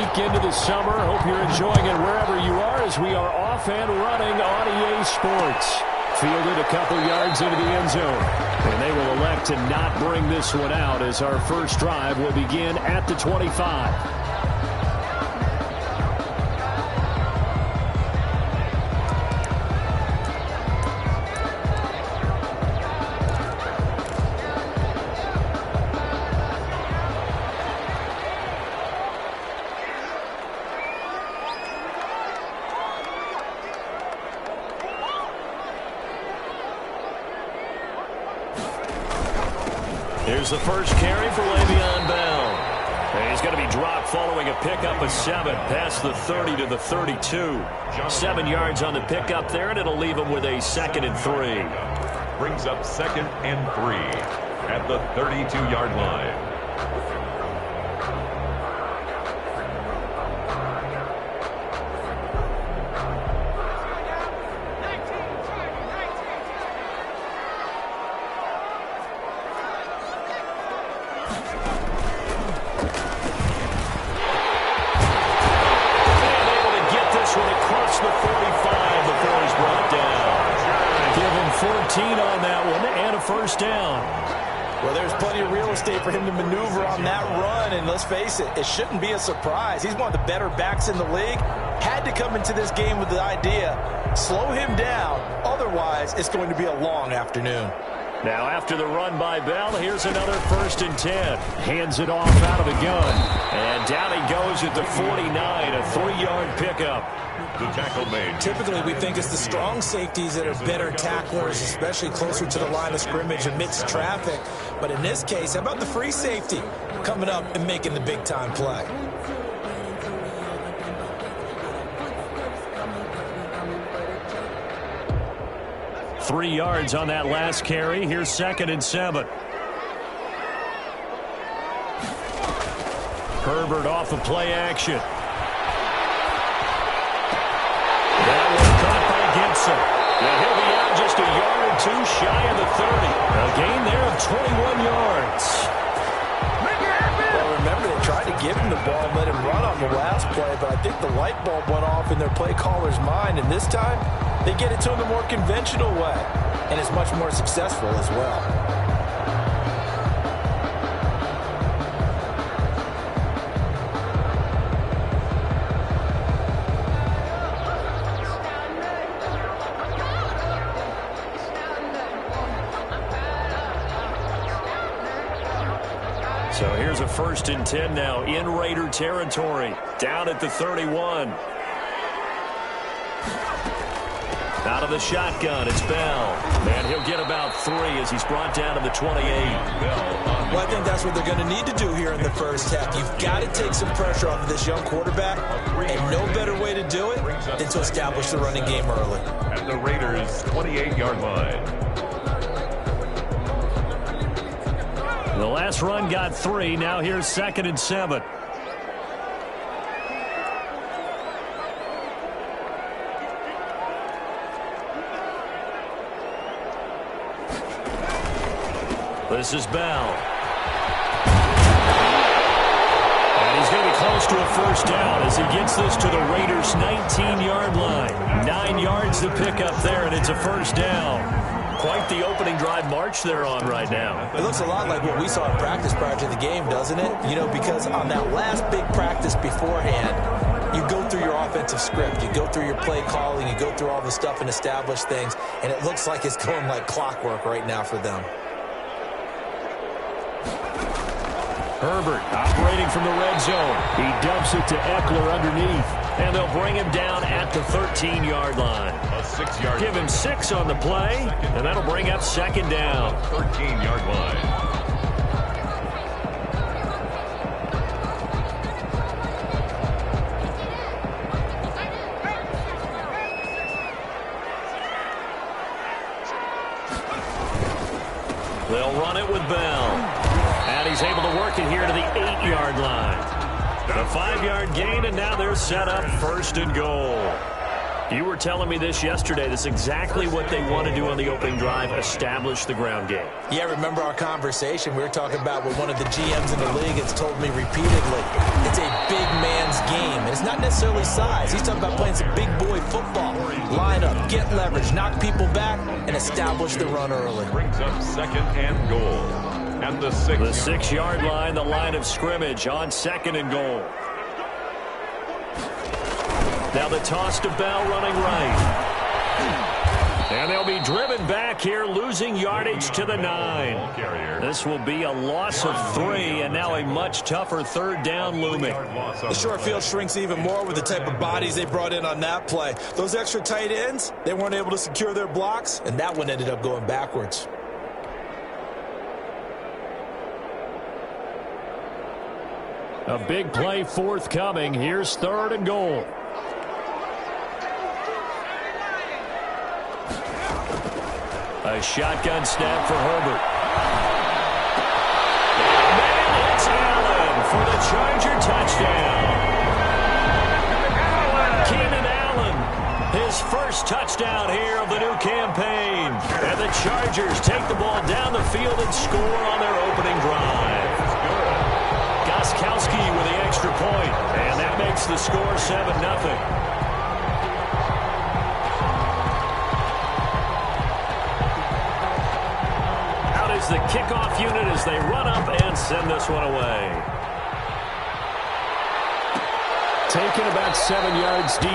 week into the summer. Hope you're enjoying it wherever you are as we are off and running on EA Sports. Fielded a couple yards into the end zone. And they will elect to not bring this one out as our first drive will begin at the 25. Here's the first carry for Le'Veon Bell. And he's going to be dropped following a pickup of 7 past the 30 to the 32. 7 yards on the pickup there, and it'll leave him with a 2nd and 3. Brings up 2nd and 3 at the 32-yard line. On that one and a first down. Well, there's plenty of real estate for him to maneuver on that run, and let's face it, it shouldn't be a surprise. He's one of the better backs in the league. Had to come into this game with the idea, slow him down, otherwise it's going to be a long afternoon. Now after the run by Bell, here's another 1st and 10. Hands it off out of the gun. And down he goes at the 49, a 3-yard pickup. The tackle made. Typically, we think it's the strong safeties that are better tacklers, especially closer to the line of scrimmage amidst traffic. But in this case, how about the free safety coming up and making the big-time play? Three yards on that last carry. Here's 2nd and 7. Herbert off of play action. That one caught by Gibson. And he'll be out just a yard or 2 shy of the 30. A gain there of 21 yards. Well, remember, they tried to give him the ball and let him run on the last play, but I think the light bulb went off in their play caller's mind, and this time they get it to him the more conventional way, and it's much more successful as well. So here's a 1st and 10 now in Raider territory. Down at the 31. Out of the shotgun, it's Bell. And he'll get about 3 as he's brought down to the 28. Well, I think that's what they're going to need to do here in the first half. You've got to take some pressure off of this young quarterback, and no better way to do it than to establish the running game early. At the Raiders' 28-yard line. The last run got 3. Now here's 2nd and 7. This is Bell. And he's going to be close to a first down as he gets this to the Raiders' 19-yard line. 9 yards to pick up there, and it's a first down. Quite the opening drive march they're on right now. It looks a lot like what we saw in practice prior to the game, doesn't it? You know, because on that last big practice beforehand, you go through your offensive script, you go through your play calling, you go through all the stuff and establish things, and it looks like it's going like clockwork right now for them. Herbert operating from the red zone. He dumps it to Eckler underneath. And they'll bring him down at the 13-yard line. A 6-yard. Give him 6 on the play, and that'll bring up 2nd down. 13-yard line. They'll run it with Bell. And he's able to work it here to the 8-yard line. The 5-yard gain, and now they're set up 1st and goal. You were telling me this yesterday. That's exactly what they want to do on the opening drive, establish the ground game. Yeah, remember our conversation? We were talking about what one of the GMs in the league has told me repeatedly. It's a big man's game, and it's not necessarily size. He's talking about playing some big boy football. Line up, get leverage, knock people back, and establish the run early. Brings up second and goal. At the 6 The 6-yard line, the line of scrimmage on second and goal. Now the toss to Bell running right. And they'll be driven back here, losing yardage to the 9. This will be a loss of 3, and now a much tougher third down looming. The short field shrinks even more with the type of bodies they brought in on that play. Those extra tight ends, they weren't able to secure their blocks, and that one ended up going backwards. A big play forthcoming. Here's third and goal. A shotgun snap for Herbert. And then it's Allen for the Charger touchdown. Keenan Allen, his first touchdown here of the new campaign. And the Chargers take the ball down the field and score on their opening drive. Gostkowski with the extra point, and that makes the score 7-0. The kickoff unit as they run up and send this one away. Taken about 7 yards deep.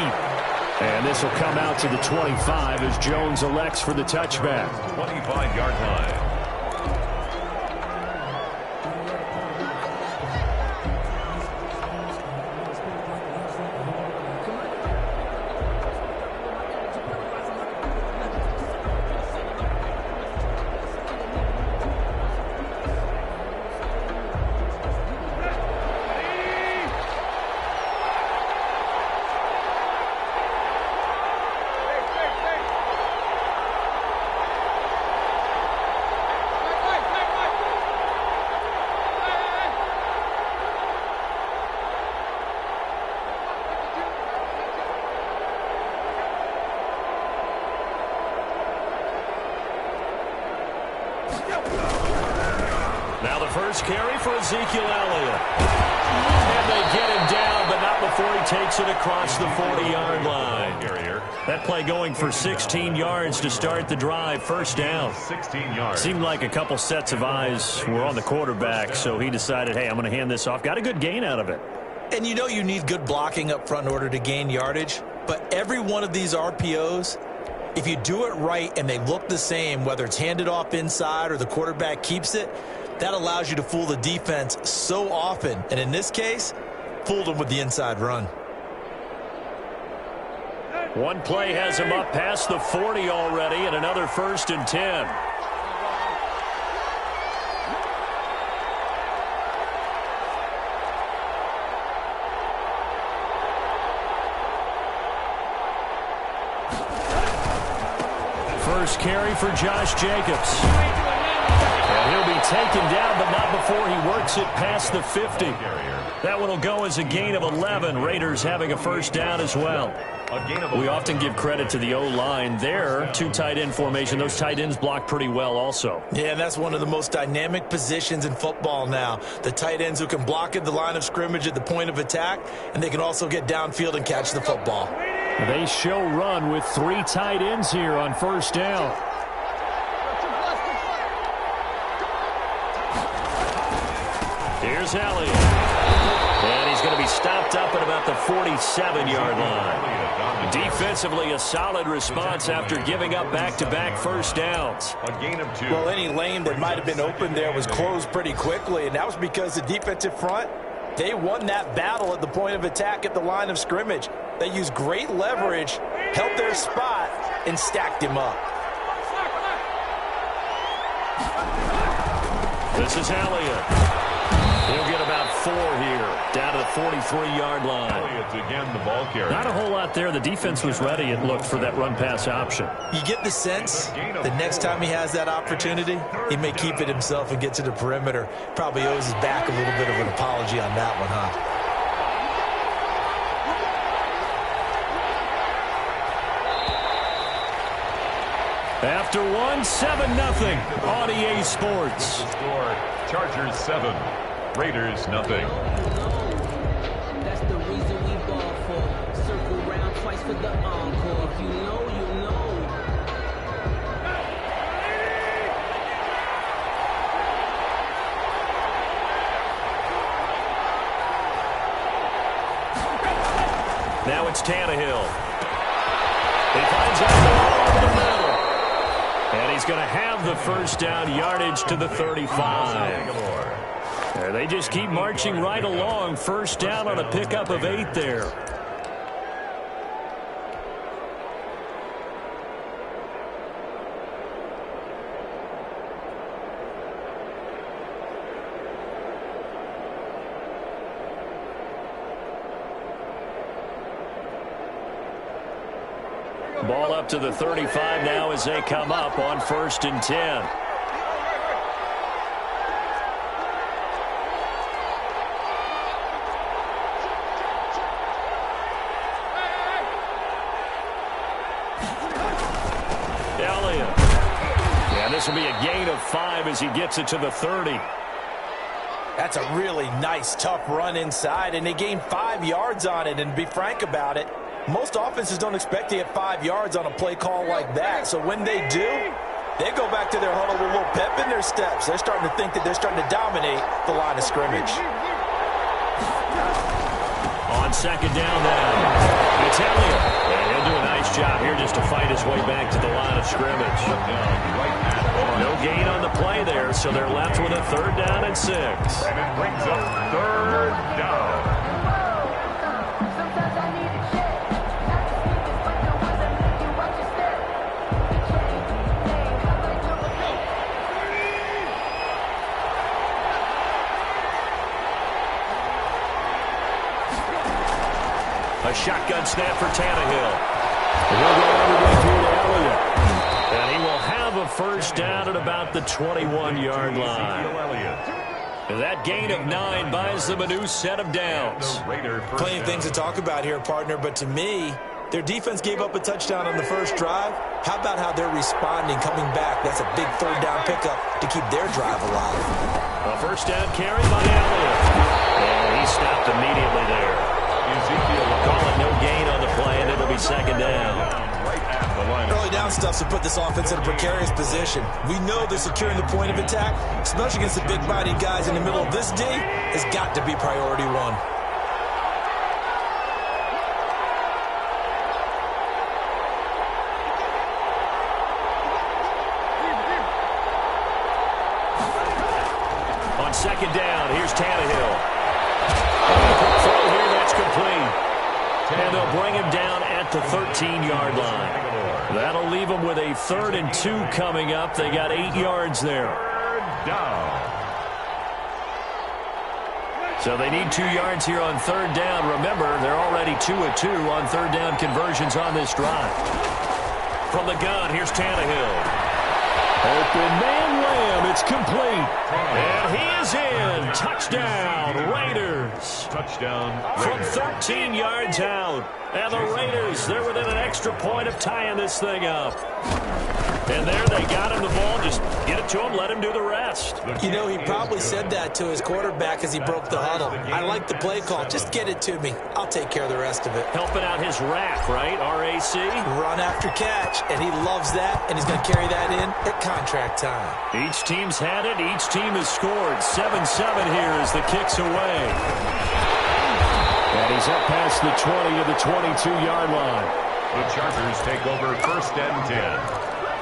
And this will come out to the 25 as Jones elects for the touchback. 25-yard line. Now the first carry for Ezekiel Elliott. And they get him down, but not before he takes it across the 40-yard line. That play going for 16 yards to start the drive. First down. 16 yards. Seemed like a couple sets of eyes were on the quarterback, so he decided, hey, I'm going to hand this off. Got a good gain out of it. And you know you need good blocking up front in order to gain yardage. But every one of these RPOs, if you do it right and they look the same, whether it's handed off inside or the quarterback keeps it, that allows you to fool the defense so often. And in this case, fooled them with the inside run. One play has him up past the 40 already, and another 1st and 10. First carry for Josh Jacobs. And he'll be taken down, but not before he works it past the 50. That one will go as a gain of 11. Raiders having a first down as well. We often give credit to the O-line there. 2 tight end formation. Those tight ends block pretty well also. Yeah, and that's one of the most dynamic positions in football now. The tight ends who can block at the line of scrimmage at the point of attack, and they can also get downfield and catch the football. They show run with 3 tight ends here on first down. Here's Elliott. And he's going to be stopped up at about the 47-yard line. Defensively, a solid response after giving up back-to-back first downs. A gain of 2. Well, any lane that might have been open there was closed pretty quickly, and that was because the defensive front, they won that battle at the point of attack at the line of scrimmage. They used great leverage, held their spot, and stacked him up. This is Elliott. He'll get about 4 here, down to the 43-yard line. Elliott's again the ball carrier. Not a whole lot there. The defense was ready and looked for that run-pass option. You get the sense the next time he has that opportunity, he may keep it himself and get to the perimeter. Probably owes his back a little bit of an apology on that one, huh? After one, 7-0 on EA Sports. Score, Chargers 7, Raiders 0. That's the reason we ball for. Circle round twice for the encore. If you know, you know. Now it's Tannehill. He finds out the middle. And he's going to have the first down, yardage to the 35. They just keep marching right along. First down on a pickup of 8 there. Ball up to the 35 now as they come up on 1st and 10. Elliott. And this will be a gain of 5 as he gets it to the 30. That's a really nice, tough run inside, and they gained 5 yards on it. And to be frank about it, most offenses don't expect to get 5 yards on a play call like that. So when they do, they go back to their huddle with a little pep in their steps. They're starting to think that they're starting to dominate the line of scrimmage. On 2nd down now, it's Elliott. And he'll do a nice job here just to fight his way back to the line of scrimmage. No gain on the play there, so they're left with a 3rd down and 6. And it brings up 3rd down. A shotgun snap for Tannehill. And he will have a first down at about the 21-yard line. That gain of 9 buys them a new set of downs. Plenty of things to talk about here, partner, but to me, their defense gave up a touchdown on the first drive. How about how they're responding, coming back? That's a big 3rd down pickup to keep their drive alive. A first down carry by Elliott. And he stopped immediately there. Ezekiel will call it no gain on the play, and it'll be 2nd down. Early down stuff to put this offense in a precarious position. We know they're securing the point of attack, especially against the big-bodied guys in the middle of this D. Has got to be priority 1. On 2nd down, here's Tannehill. Throw here, that's complete. And they'll bring him down at the 13-yard line. That'll leave them with a 3rd and 2 coming up. They got 8 yards there. 3rd down. So they need 2 yards here on 3rd down. Remember, they're already 2 of 2 on 3rd down conversions on this drive. From the gun, here's Tannehill. Open man Lamb, it's complete. And he is in. Touchdown, Raiders. Touchdown, From Raiders. 13 yards out. And the Raiders, they're within an extra point of tying this thing up. And there they got him the ball. Just get it to him, let him do the rest. You know, he probably said that to his quarterback as he broke the huddle. I like the play call. Just get it to me. I'll take care of the rest of it. Helping out his RAC, right? R-A-C? Run after catch, and he loves that, and he's going to carry that in at contract time. Each team's had it. Each team has scored. 7-7 here as the kick's away. And he's up past the 20 to the 22-yard line. The Chargers take over 1st and 10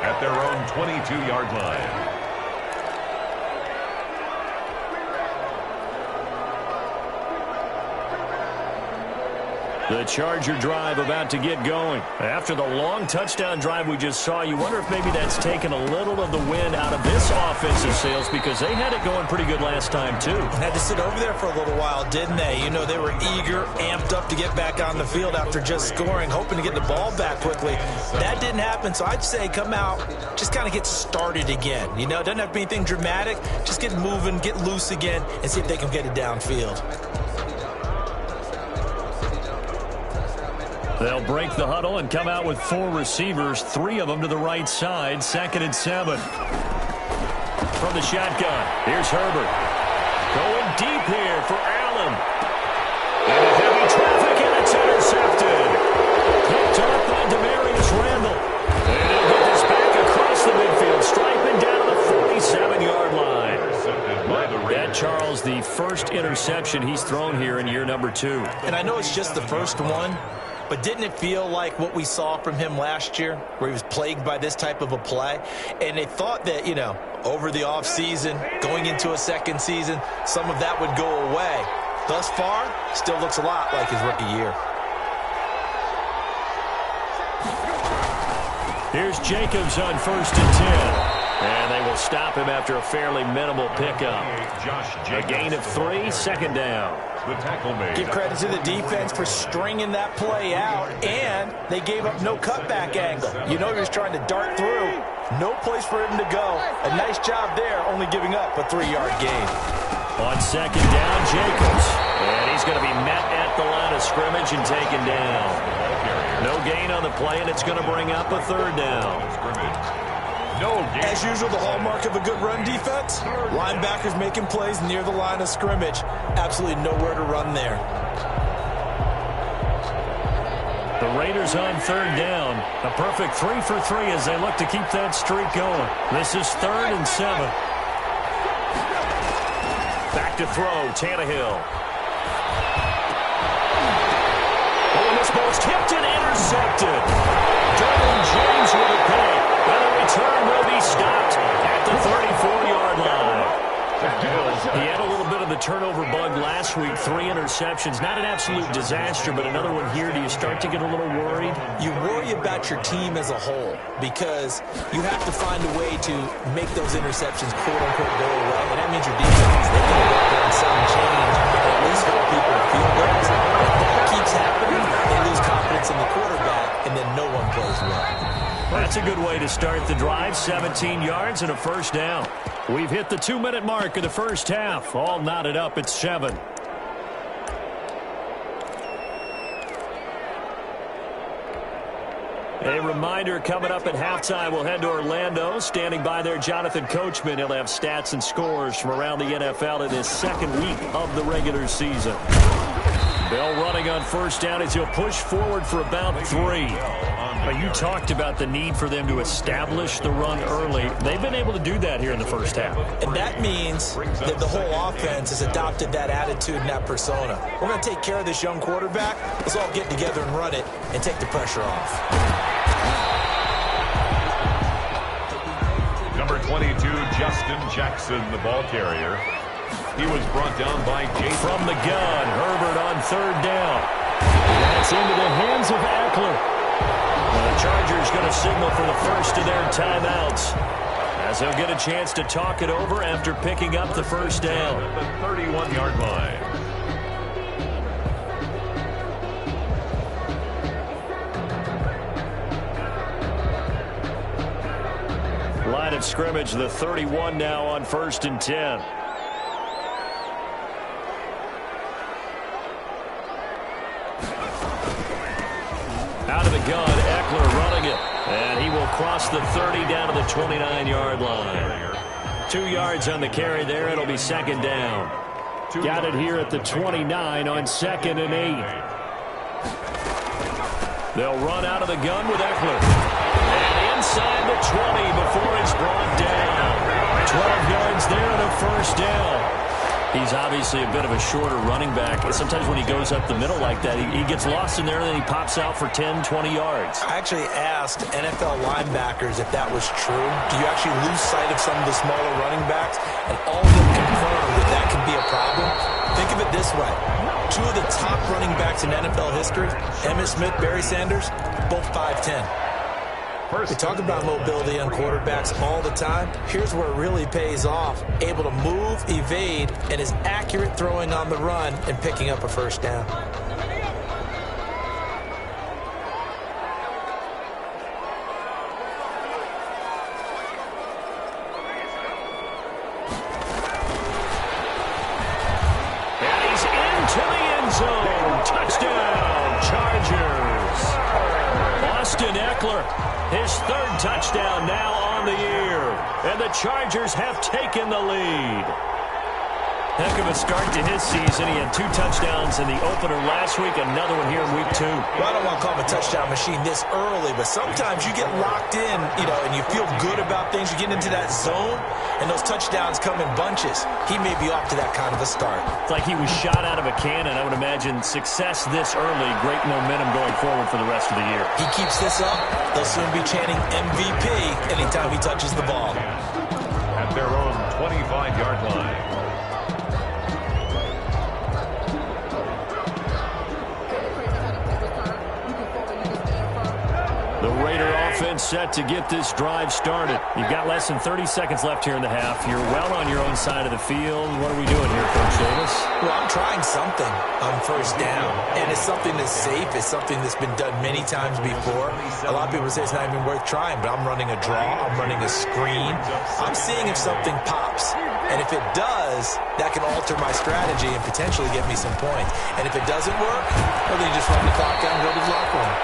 at their own 22-yard line. The Charger drive about to get going. After the long touchdown drive we just saw, you wonder if maybe that's taken a little of the wind out of this offensive sails because they had it going pretty good last time, too. Had to sit over there for a little while, didn't they? You know, they were eager, amped up to get back on the field after just scoring, hoping to get the ball back quickly. That didn't happen, so I'd say come out, just kind of get started again. You know, it doesn't have to be anything dramatic. Just get moving, get loose again, and see if they can get it downfield. They'll break the huddle and come out with 4 receivers, 3 of them to the right side, 2nd and 7. From the shotgun, here's Herbert. Going deep here for Allen. And heavy traffic, and it's intercepted. Picked up by Demarius Randall. And he'll get this back across the midfield, striking down to the 47-yard line. That, Charles, the first interception he's thrown here in year number 2. And I know it's just the first one, but didn't it feel like what we saw from him last year, where he was plagued by this type of a play? And they thought that, you know, over the offseason, going into a second season, some of that would go away. Thus far, still looks a lot like his rookie year. Here's Jacobs on 1st and 10. And they will stop him after a fairly minimal pickup. A gain of 3, 2nd down. The tackle made. Give credit to the defense for stringing that play out, and they gave up no cutback angle. You know he was trying to dart through. No place for him to go. A nice job there, only giving up a 3-yard gain. On 2nd down, Jacobs. And he's going to be met at the line of scrimmage and taken down. No gain on the play, and it's going to bring up a 3rd down. As usual, the hallmark of a good run defense, linebackers making plays near the line of scrimmage. Absolutely nowhere to run there. The Raiders on 3rd down. A perfect 3 for 3 as they look to keep that streak going. This is 3rd and 7. Back to throw, Tannehill. Oh, and this ball's tipped and intercepted. Derwin James with a pick. And the return will be stopped at the 34-yard line. He had a little bit of the turnover bug last week, 3 interceptions. Not an absolute disaster, but another one here. Do you start to get a little worried? You worry about your team as a whole because you have to find a way to make those interceptions, quote-unquote, go away. And that means your defense, they can go out there and sell and change and at least hold people to field goals. If that keeps happening, they lose confidence in the quarterback, and then no one plays well. That's a good way to start the drive. 17 yards and a 1st down. We've hit the 2-minute mark of the first half. All knotted up at 7. A reminder coming up at halftime. We'll head to Orlando. Standing by there, Jonathan Coachman. He'll have stats and scores from around the NFL in his 2nd week of the regular season. Bell running on 1st down as he'll push forward for about 3. You talked about the need for them to establish the run early. They've been able to do that here in the first half. And that means that the whole offense has adopted that attitude and that persona. We're going to take care of this young quarterback. Let's all get together and run it and take the pressure off. Number 22, Justin Jackson, the ball carrier. He was brought down by Jason. From the gun, Herbert on 3rd down. That's into the hands of Eckler. The Chargers going to signal for the first of their timeouts as they'll get a chance to talk it over after picking up the 1st down. At the 31-yard line. Line of scrimmage, the 31 now on 1st and 10. Out of the gun, Eckler running it. And he will cross the 30 down to the 29-yard line. 2 yards on the carry there. It'll be 2nd down. Got it here at the 29 on 2nd and 8. They'll run out of the gun with Eckler. And inside the 20 before it's brought down. 12 yards there and a 1st down. He's obviously a bit of a shorter running back. Sometimes when he goes up the middle like that, he gets lost in there and then he pops out for 10, 20 yards. I actually asked NFL linebackers if that was true. Do you actually lose sight of some of the smaller running backs? And all of them confirmed that that could be a problem. Think of it this way. 2 of the top running backs in NFL history, Emmitt Smith, Barry Sanders, both 5'10". We talk about mobility on quarterbacks all the time. Here's where it really pays off. Able to move, evade, and is accurate throwing on the run and picking up a 1st down. And he's into the end zone. Touchdown, Chargers. Austin Ekeler, his third touchdown now on the year. And the Chargers have taken the lead. Heck of a start to his season. He had 2 touchdowns in the opener last week, another one here in week 2. Well, I don't want to call him a touchdown machine this early, but sometimes you get locked in, and you feel good about things. You get into that zone, and those touchdowns come in bunches. He may be off to that kind of a start. It's like he was shot out of a cannon. I would imagine success this early, great momentum going forward for the rest of the year. He keeps this up, they'll soon be chanting MVP anytime he touches the ball. At their own 25-yard line. The Raider offense set to get this drive started. You've got less than 30 seconds left here in the half. You're well on your own side of the field. What are we doing here, Coach Davis? Well, I'm trying something on first down, and it's something that's safe. It's something that's been done many times before. A lot of people say it's not even worth trying, but I'm running a draw. I'm running a screen. I'm seeing if something pops. And if it does, that can alter my strategy and potentially get me some points. And if it doesn't work, well, then you just run the clock down and go to the locker room.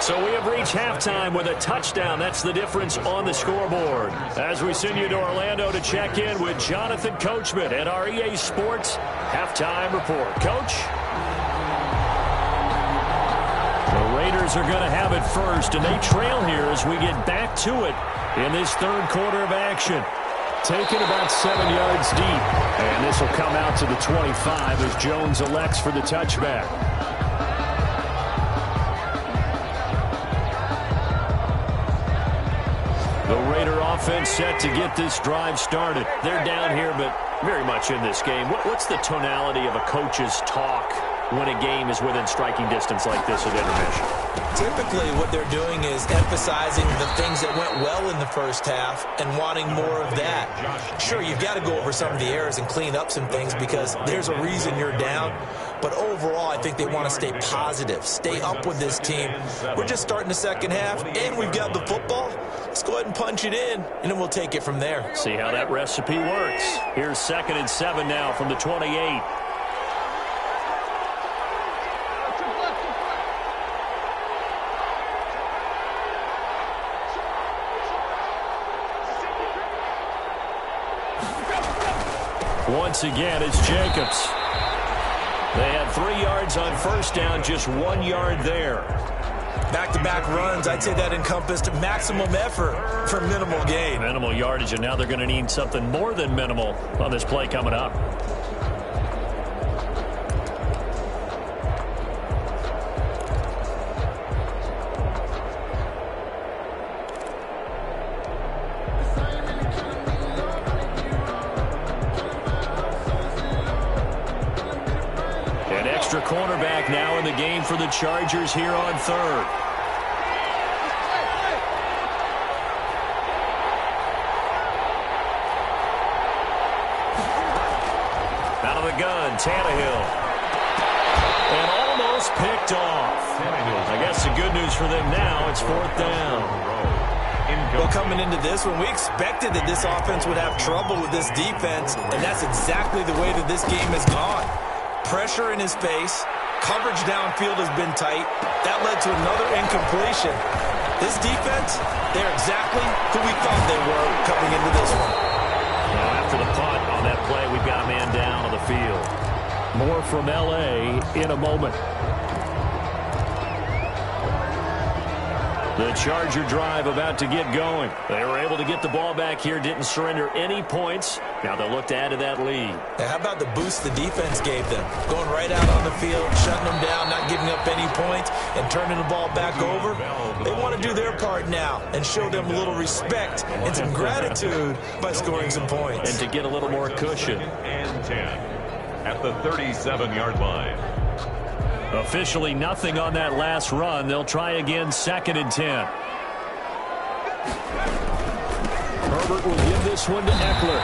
So we have reached halftime with a touchdown. That's the difference on the scoreboard. As we send you to Orlando to check in with Jonathan Coachman at our EA Sports Halftime Report. Coach? The Raiders are going to have it first, and they trail here as we get back to it in this third quarter of action. Taken about 7 yards deep. And this will come out to the 25 as Jones elects for the touchback. The Raider offense set to get this drive started. They're down here, but very much in this game. What's the tonality of a coach's talk when a game is within striking distance like this at intermission? Typically, what they're doing is emphasizing the things that went well in the first half and wanting more of that. Sure, you've got to go over some of the errors and clean up some things because there's a reason you're down. But overall, I think they want to stay positive, stay up with this team. We're just starting the second half, and we've got the football. Let's go ahead and punch it in, and then we'll take it from there. See how that recipe works. Here's 2nd and 7 now from the 28. Once again, it's Jacobs. They had 3 yards on first down, just 1 yard there. Back-to-back runs, I'd say that encompassed maximum effort for minimal gain. Minimal yardage, and now they're going to need something more than minimal on this play coming up. An extra cornerback now in the game for the Chargers here on third. Out of the gun, Tannehill. And almost picked off. I guess the good news for them now, it's 4th down. Well, coming into this one, we expected that this offense would have trouble with this defense, and that's exactly the way that this game has gone. Pressure in his face. Coverage downfield has been tight. That led to another incompletion. This defense, they're exactly who we thought they were coming into this one. Now after the punt on that play, we've got a man down on the field. More from L.A. in a moment. The Charger drive about to get going. They were able to get the ball back here, didn't surrender any points. Now they'll look to add to that lead. Now, how about the boost the defense gave them? Going right out on the field, shutting them down, not giving up any points, and turning the ball back over. They want to do their part now and show them a little respect and some gratitude by scoring some points. And to get a little more cushion. And 10 at the 37-yard line. Officially nothing on that last run. They'll try again, 2nd and 10. Herbert will give this one to Ekeler.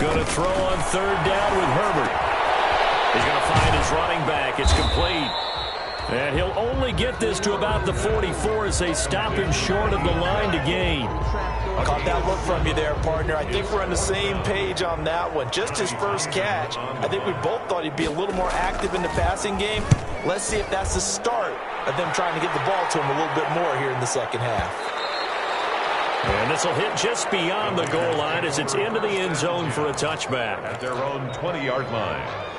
Going to throw on 3rd down with Herbert. He's going to find his running back. It's complete. And he'll only get this to about the 44 as they stop him short of the line to gain. Caught that look from you there, partner. I think we're on the same page on that one. Just his first catch. I think we both thought he'd be a little more active in the passing game. Let's see if that's the start of them trying to get the ball to him a little bit more here in the second half. And this will hit just beyond the goal line as it's into the end zone for a touchback. At their own 20-yard line.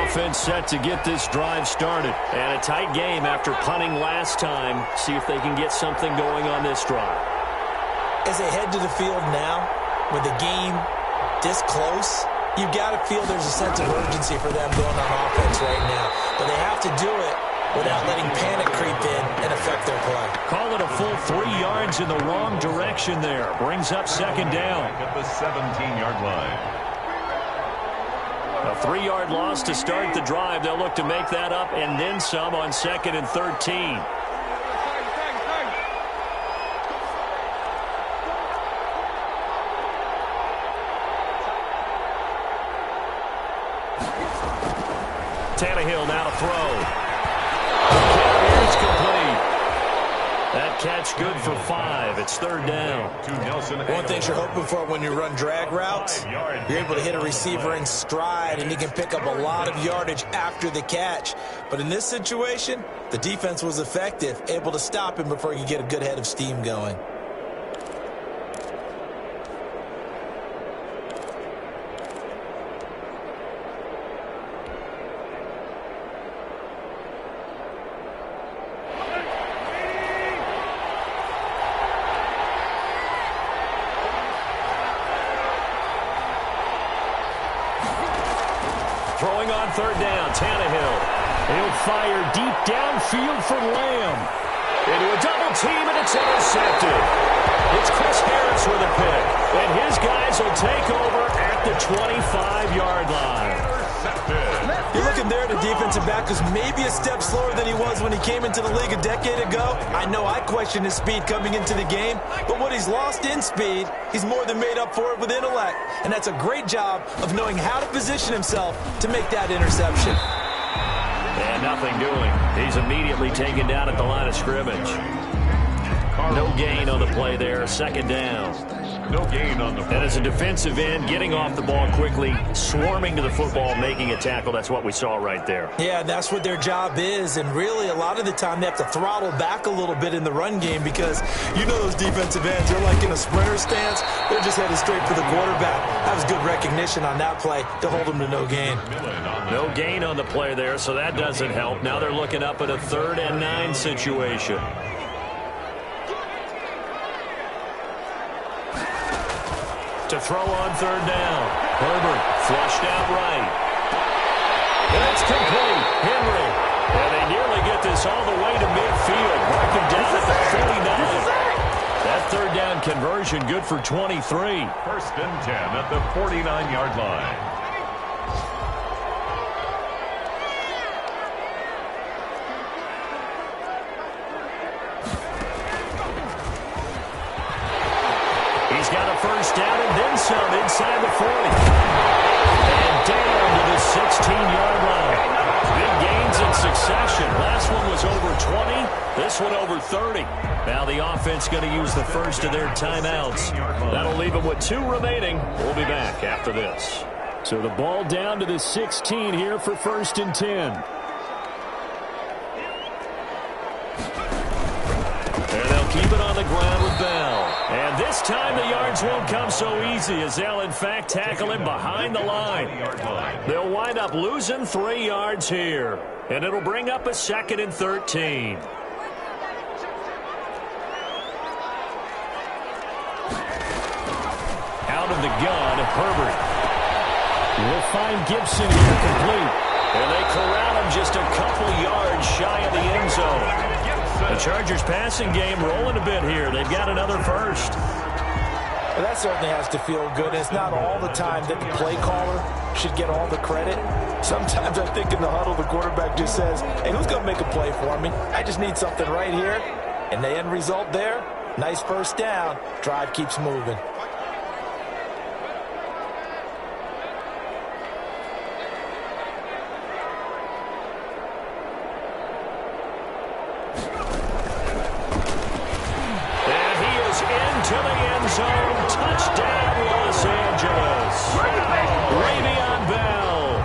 Offense set to get this drive started. And a tight game after punting last time. See if they can get something going on this drive. As they head to the field now, with the game this close, you've got to feel there's a sense of urgency for them going on offense right now. But they have to do it without letting panic creep in and affect their play. Call it a full 3 yards in the wrong direction there. Brings up second down. At the 17-yard line. A 3-yard loss to start the drive. They'll look to make that up and then some on 2nd and 13. Tannehill now to throw. It's complete. That catch good for 5. It's 3rd down. One thing you're hoping for when you run drag routes, you're able to hit a receiver in stride, and he can pick up a lot of yardage after the catch. But in this situation, the defense was effective, able to stop him before he could get a good head of steam going. Throwing on 3rd down, Tannehill. He'll fire deep downfield for Lamb. Into a double team, and it's intercepted. It's Chris Harris with a pick. And his guys will take over at the 25-yard line. You're looking there at a defensive back who's maybe a step slower than he was when he came into the league a decade ago. I know I questioned his speed coming into the game, but what he's lost in speed, he's more than made up for it with intellect. And that's a great job of knowing how to position himself to make that interception. And nothing doing. He's immediately taken down at the line of scrimmage. No gain on the play there. 2nd down. No gain on the play. And as a defensive end, getting off the ball quickly, swarming to the football, making a tackle, that's what we saw right there. Yeah, that's what their job is. And really, a lot of the time, they have to throttle back a little bit in the run game because you know those defensive ends, they're like in a sprinter stance. They're just headed straight for the quarterback. That was good recognition on that play to hold them to no gain. No gain on the play there, so that doesn't help. Now they're looking up at a 3rd and 9 situation. To throw on 3rd down. Herbert flushed out right. That's complete. Henry. And they nearly get this all the way to midfield. Mark him down at the 49. That 3rd down conversion good for 23. 1st and 10 at the 49-yard line. He's got a 1st down and then some inside the 40. And down to the 16-yard line. Big gains in succession. Last one was over 20. This one over 30. Now the offense going to use the first of their timeouts. That'll leave them with 2 remaining. We'll be back after this. So the ball down to the 16 here for 1st and 10. And they'll keep it on the ground with Bell. And this time the yards won't come so easy as they'll in fact tackle him behind the line. They'll wind up losing 3 yards here. And it'll bring up a 2nd and 13. Out of the gun, Herbert. We'll find Gibson here complete. And they corral him just a couple yards shy of the end zone. The Chargers passing game rolling a bit here. They've got another first. Well, that certainly has to feel good. It's not all the time that the play caller should get all the credit. Sometimes I think in the huddle, the quarterback just says, hey, who's going to make a play for me? I just need something right here. And the end result there, nice first down. Drive keeps moving. To the end zone. Touchdown, Los Angeles. Le'Veon Bell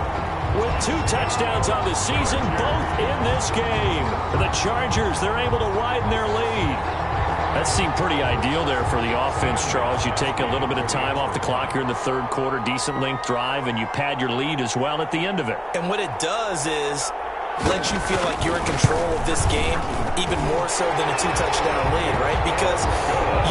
with 2 touchdowns on the season, both in this game. The Chargers, they're able to widen their lead. That seemed pretty ideal there for the offense, Charles. You take a little bit of time off the clock here in the third quarter, decent length drive, and you pad your lead as well at the end of it. And what it does is let you feel like you're in control of this game, even more so than a 2-touchdown lead, right? Because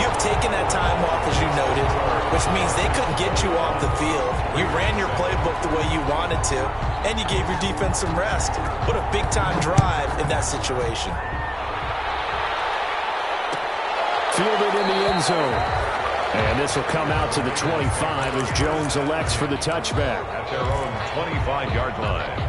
you've taken that time off, as you noted, which means they couldn't get you off the field. You ran your playbook the way you wanted to, and you gave your defense some rest. What a big-time drive in that situation. Fielded in the end zone. And this will come out to the 25 as Jones elects for the touchback. At their own 25-yard line.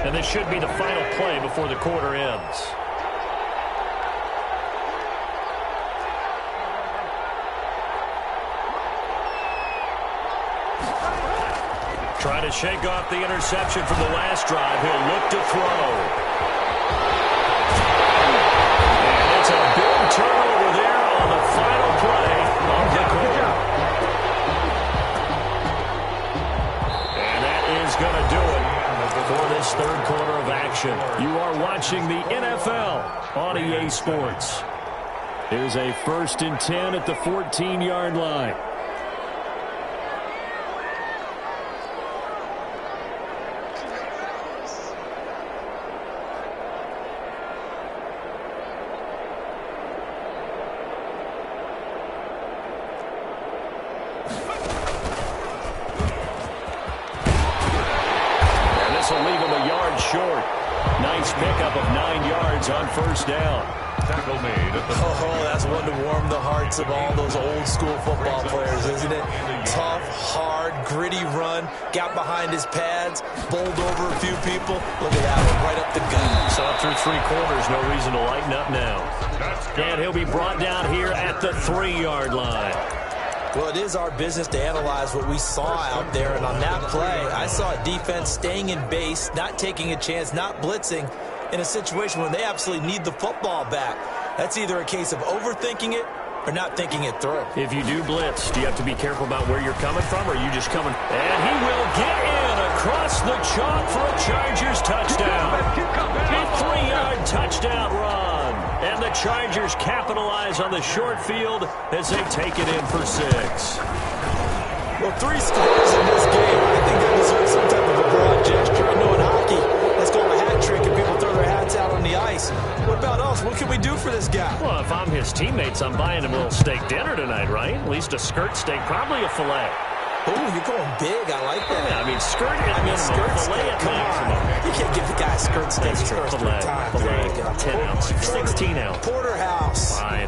And this should be the final play before the quarter ends. Trying to shake off the interception from the last drive. He'll look to throw. And it's a big turnover there on the final play of the quarter. And that is going to do it for this third quarter of action. You are watching the NFL on EA Sports. Here's a 1st and 10 at the 14-yard line. Short. Nice pickup of 9 yards on 1st down. Tackle made at the that's one to warm the hearts of all those old school football players, isn't it? Tough, hard, gritty run. Got behind his pads, bowled over a few people. Look at that one, right up the gut. Saw through 3 quarters, no reason to lighten up now. And he'll be brought down here at the 3-yard line. Well, it is our business to analyze what we saw out there, and on that play, I saw a defense staying in base, not taking a chance, not blitzing in a situation where they absolutely need the football back. That's either a case of overthinking it or not thinking it through. If you do blitz, do you have to be careful about where you're coming from, or are you just coming? And he will get in across the chalk for a Chargers touchdown. A 3-yard touchdown run. And the Chargers capitalize on the short field as they take it in for 6. Well, 3 scores in this game. I think that deserves some type of a broad gesture. I know in hockey, that's called a hat trick, and people throw their hats out on the ice. What about us? What can we do for this guy? Well, if I'm his teammates, I'm buying him a little steak dinner tonight, right? At least a skirt steak, probably a filet. Oh, you're going big. I like that. Yeah, I mean, skirt at minimum, skirt filet steak. at Come maximum. on. You can't give the guy a skirt steak his first 3 times. Filet, 10 ounce, 16 ounce. Porterhouse. Fine.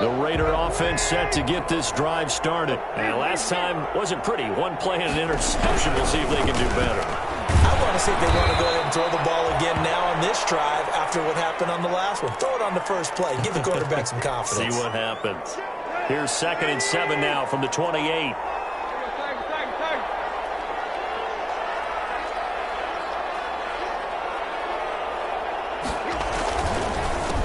The Raider offense set to get this drive started. And last time wasn't pretty. 1 play and an interception. We'll see if they can do better. I want to see if they want to go ahead and throw the ball again now on this drive after what happened on the last one. Throw it on the first play. Give the quarterback some confidence. See what happens. Here's 2nd and 7 now from the 28.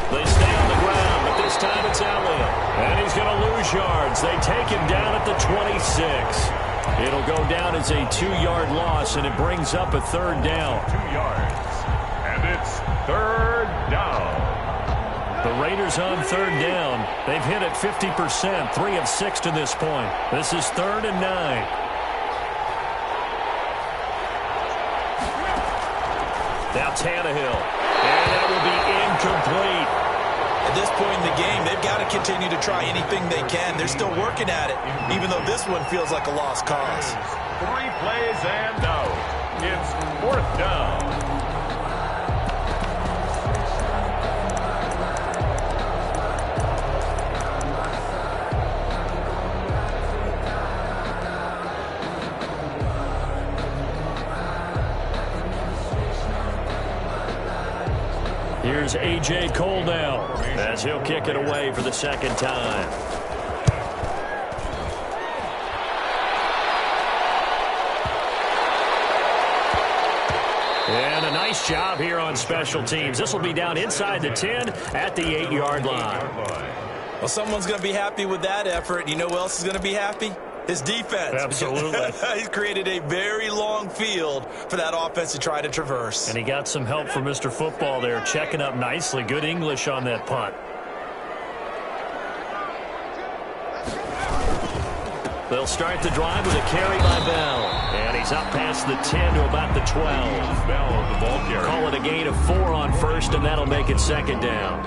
They stay on the ground, but this time it's Elliott. And he's going to lose yards. They take him down at the 26. It'll go down as a 2-yard loss, and it brings up a 3rd down. 2 yards. And it's 3rd down. The Raiders on 3rd down. They've hit it 50%, 3 of 6 to this point. This is 3rd and 9. Now Tannehill. And that will be incomplete. At this point in the game, they've got to continue to try anything they can. They're still working at it, even though this one feels like a lost cause. 3 plays and out. It's 4th down. Here's A.J. Cole now as he'll kick it away for the second time. And a nice job here on special teams. This will be down inside the 10 at the 8-yard line. Well, someone's going to be happy with that effort. You know who else is going to be happy? His defense. Absolutely. He's created a very long field for that offense to try to traverse. And he got some help from Mr. Football there, checking up nicely. Good English on that punt. They'll start the drive with a carry by Bell. And he's up past the 10 to about the 12. Bell, the ball carrier. Call it a gain of 4 on first, and that'll make it second down.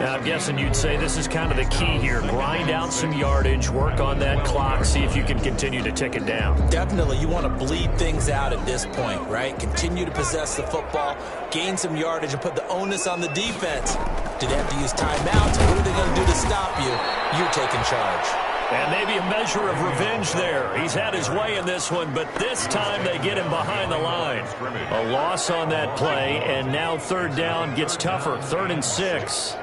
Now, I'm guessing you'd say this is kind of the key here. Grind out some yardage, work on that clock, see if you can continue to tick it down. Definitely, you want to bleed things out at this point, right? Continue to possess the football, gain some yardage, and put the onus on the defense. Do they have to use timeouts? What are they going to do to stop you? You're taking charge. And maybe a measure of revenge there. He's had his way in this one, but this time they get him behind the line. A loss on that play, and now 3rd down gets tougher. 3rd and 6.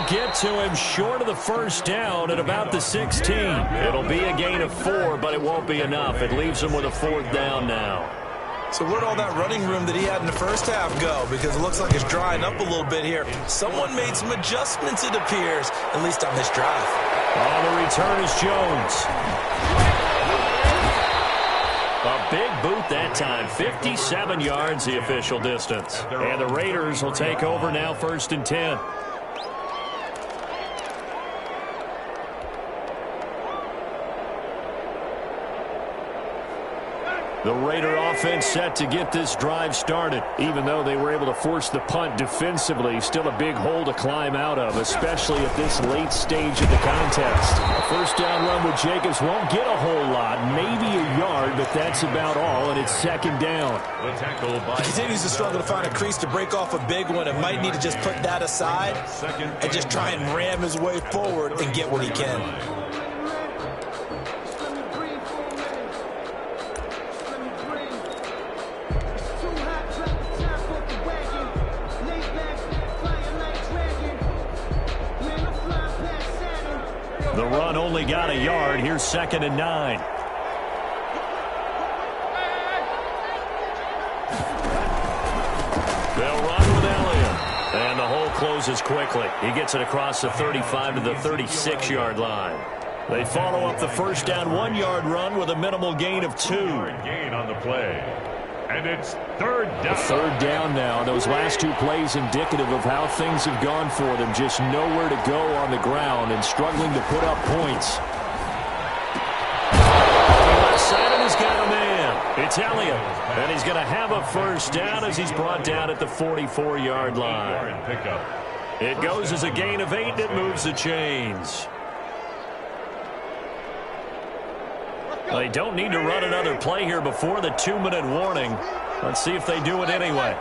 Get to him short of the 1st down at about the 16. It'll be a gain of 4, but it won't be enough. It leaves him with a 4th down now. So where'd all that running room that he had in the first half go? Because it looks like it's drying up a little bit here. Someone made some adjustments, it appears, at least on this drive. On the return is Jones. A big boot that time. 57 yards the official distance. And the Raiders will take over now 1st and 10. The Raider offense set to get this drive started. Even though they were able to force the punt defensively, still a big hole to climb out of, especially at this late stage of the contest. A 1st down run with Jacobs won't get a whole lot, maybe a yard, but that's about all, and it's 2nd down. He continues to struggle to find a crease to break off a big one, and might need to just put that aside and just try and ram his way forward and get what he can. The run only got a yard. Here's 2nd and 9. They'll run with Elliott. And the hole closes quickly. He gets it across the 35 to the 36-yard line. They follow up the 1st down 1-yard run with a minimal gain of 2. Gain on the play. And it's 3rd down. 3rd down now. Those last 2 plays indicative of how things have gone for them. Just nowhere to go on the ground and struggling to put up points. Left side, and he's got a man. It's Elliott. And he's going to have a 1st down as he's brought down at the 44-yard line. It goes as a gain of 8, and it moves the chains. They don't need to run another play here before the 2-minute warning. Let's see if they do it anyway.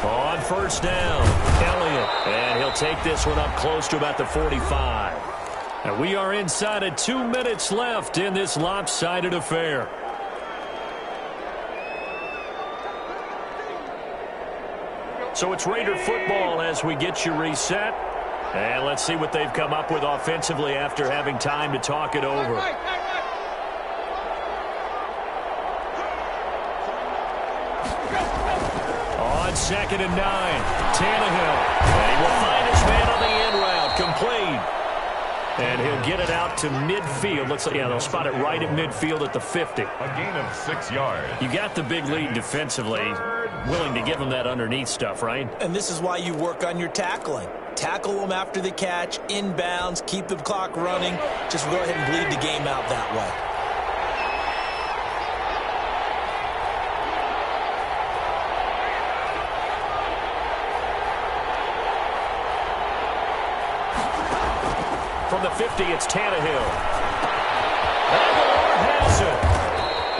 On 1st down, Elliott. And he'll take this one up close to about the 45. And we are inside of 2 minutes left in this lopsided affair. So it's Raider football as we get you reset. And let's see what they've come up with offensively after having time to talk it over. On 2nd and 9, Tannehill. And he will find his man on the end route, complete. And he'll get it out to midfield. Looks like, yeah, they'll spot it right at midfield at the 50. A gain of 6 yards. You got the big lead defensively. Willing to give him that underneath stuff, right? And this is why you work on your tackling. Tackle them after the catch, inbounds, keep the clock running. Just go ahead and bleed the game out that way. From the 50, it's Tannehill. Aguilar has it.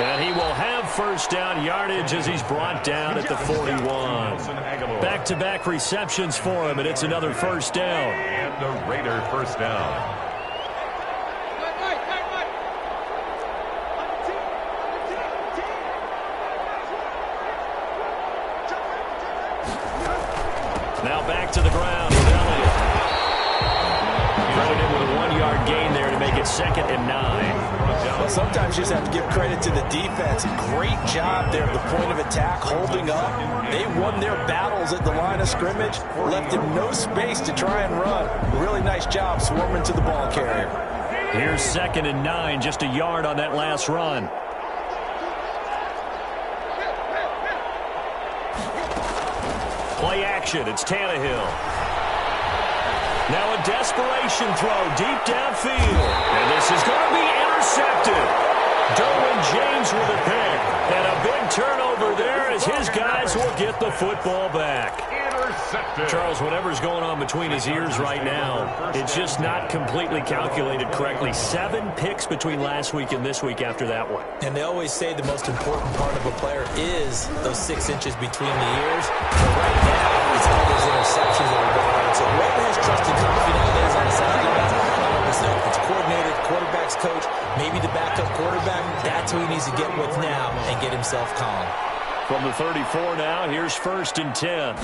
And he will have first down yardage as he's brought down at the 41. Back-to-back receptions for him, and it's another first down. And the Raider first down. Now back to the ground with Elliott. Credited with a 1-yard gain there to make it 2nd and 9. Well, sometimes you just have to give credit to the defense. Great job there at the point of attack, holding up. They won their battles at the line of scrimmage, left him no space to try and run. Really nice job swarming to the ball carrier. Here's 2nd and 9, just a yard on that last run. Play action, it's Tannehill. Now a desperation throw deep downfield. And this is going to be intercepted. Derwin James with a pick. And a big turnover there as his guys will get the football back. Intercepted. Charles, whatever's going on between his ears right now, it's just not completely calculated correctly. 7 picks between last week and this week after that one. And they always say the most important part of a player is those 6 inches between the ears. But right now, it's all those interceptions that are going on. So whoever his trusted confidant is on the sidelines, I don't know if it's coordinator, quarterback's coach, maybe the backup quarterback, that's who he needs to get with now and get himself calm. From the 34 now, here's 1st and 10.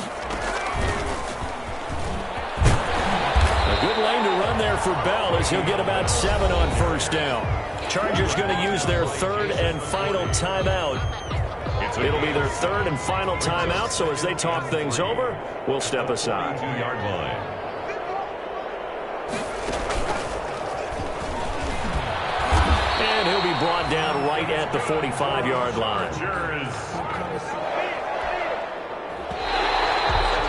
A good lane to run there for Bell as he'll get about 7 on first down. Chargers going to use their 3rd and final timeout. It'll be their 3rd and final timeout, so as they talk things over, we'll step aside. 2-yard line. And he'll be brought down right at the 45-yard line.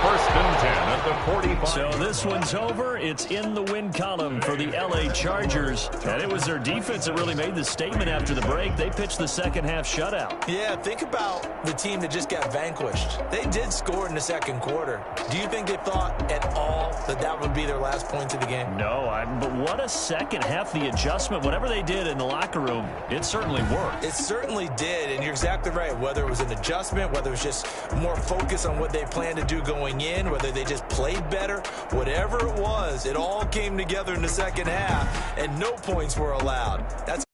First and 10 at the 45. So this one's over. It's in the win column for the L.A. Chargers. And it was their defense that really made the statement after the break. They pitched the second-half shutout. Yeah, think about the team that just got vanquished. They did score in the second quarter. Do you think they thought at all that that would be their last point of the game? No, but what a second half. The adjustment, whatever they did in the locker room, it certainly worked. It certainly did, and you're exactly right. Whether it was an adjustment, whether it was just more focus on what they planned to do going in, whether they just played better, whatever it was, it all came together in the second half, and no points were allowed. That's